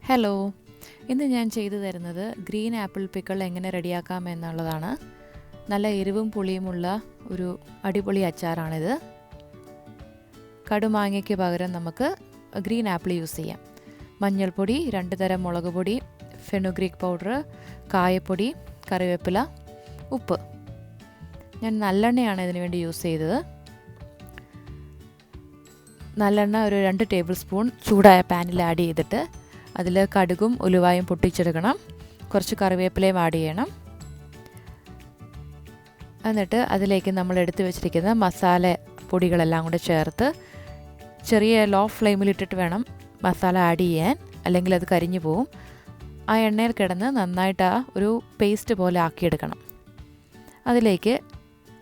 Hello, ഇന്ന് ഞാൻ ചെയ്തു തരുന്നത് ഗ്രീൻ ആപ്പിൾ പിക്കിൾ എങ്ങനെ റെഡിയാക്കാം എന്നുള്ളതാണ്. നല്ല എരിവും പുളിയുമുള്ള ഒരു അടിപൊളി അച്ചാറാണിത്. കടുമാങ്ങയ്ക്ക് പകരം നമുക്ക് ഗ്രീൻ ആപ്പിൾ യൂസ് ചെയ്യാം. മഞ്ഞൾപ്പൊടി, 2 തരം മുളക് പൊടി, ഫെനുഗ്രീക്ക് പൗഡർ, കായപ്പൊടി, കറിവേപ്പില, ഉപ്പ്. ഞാൻ നല്ലെണ്ണയാണ് ഇതിനു വേണ്ടി യൂസ് ചെയ്തത്. നല്ലെണ്ണ ഒരു 2 ടേബിൾ സ്പൂൺ ചൂടായ പാനിൽ ആഡ് ചെയ്തിട്ട് അതിൽ കടുകും ഉലുവായും പൊട്ടിച്ചെടുക്കണം. കുറച്ച് കറിവേപ്പിലയും ആഡ് ചെയ്യണം. എന്നിട്ട് അതിലേക്ക് നമ്മൾ എടുത്തു വെച്ചിരിക്കുന്ന മസാല പൊടികളെല്ലാം കൂടെ ചേർത്ത് ചെറിയ ലോ ഫ്ലെയിമിലിട്ടിട്ട് വേണം മസാല ആഡ് ചെയ്യാൻ, അല്ലെങ്കിൽ അത് കരിഞ്ഞു പോവും. ആ എണ്ണയിൽ കിടന്ന് നന്നായിട്ട് ഒരു പേസ്റ്റ് പോലെ ആക്കിയെടുക്കണം. അതിലേക്ക്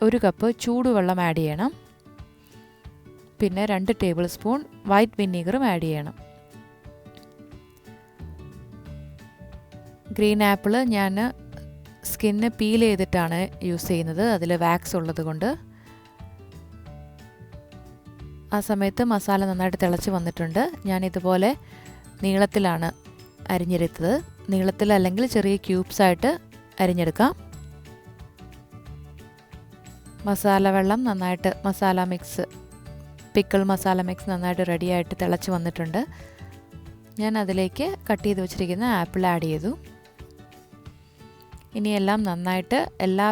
1 കപ്പ് ചൂടുവെള്ളം ആഡ് ചെയ്യണം. പിന്നെ 2 ടേബിൾ സ്പൂൺ വൈറ്റ് വിനീഗറും ആഡ് ചെയ്യണം. ഗ്രീൻ ആപ്പിൾ ഞാൻ സ്കിന്ന് പീൽ ചെയ്തിട്ടാണ് യൂസ് ചെയ്യുന്നത്, അതിൽ വാക്സ് ഉള്ളത് കൊണ്ട്. ആ സമയത്ത് മസാല നന്നായിട്ട് തിളച്ച് വന്നിട്ടുണ്ട്. ഞാനിതുപോലെ നീളത്തിലാണ് അരിഞ്ഞെടുത്തത്. നീളത്തിൽ അല്ലെങ്കിൽ ചെറിയ ക്യൂബ്സായിട്ട് അരിഞ്ഞെടുക്കാം. മസാല വെള്ളം നന്നായിട്ട് പിക്കിൾ മസാല മിക്സ് നന്നായിട്ട് റെഡിയായിട്ട് തിളച്ച് വന്നിട്ടുണ്ട്. ഞാൻ അതിലേക്ക് കട്ട് ചെയ്ത് വെച്ചിരിക്കുന്ന ആപ്പിൾ ആഡ് ചെയ്തു. ഇനി എല്ലാം നന്നായിട്ട് എല്ലാ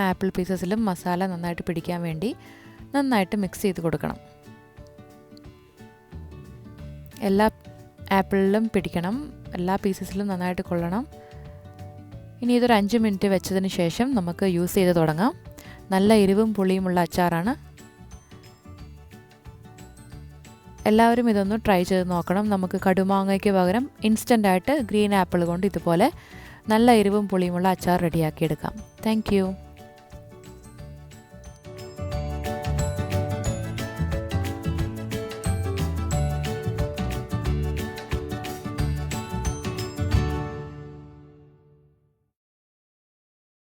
ആപ്പിൾ പീസസിലും മസാല നന്നായിട്ട് പിടിക്കാൻ വേണ്ടി നന്നായിട്ട് മിക്സ് ചെയ്ത് കൊടുക്കണം. എല്ലാ ആപ്പിളിലും പിടിക്കണം, എല്ലാ പീസസിലും നന്നായിട്ട് കൊള്ളണം. ഇനി ഇതൊരു 5 മിനിറ്റ് വെച്ചതിന് ശേഷം നമുക്ക് യൂസ് ചെയ്ത് തുടങ്ങാം. നല്ല എരിവും പുളിയുമുള്ള അച്ചാറാണ്. എല്ലാവരും ഇതൊന്ന് ട്രൈ ചെയ്ത് നോക്കണം. നമുക്ക് കടുമാങ്ങയ്ക്ക് പകരം ഇൻസ്റ്റൻ്റായിട്ട് ഗ്രീൻ ആപ്പിൾ കൊണ്ട് ഇതുപോലെ നല്ല എരിവും പുളിയുമുള്ള അച്ചാർ റെഡിയാക്കിയെടുക്കാം. Thank you.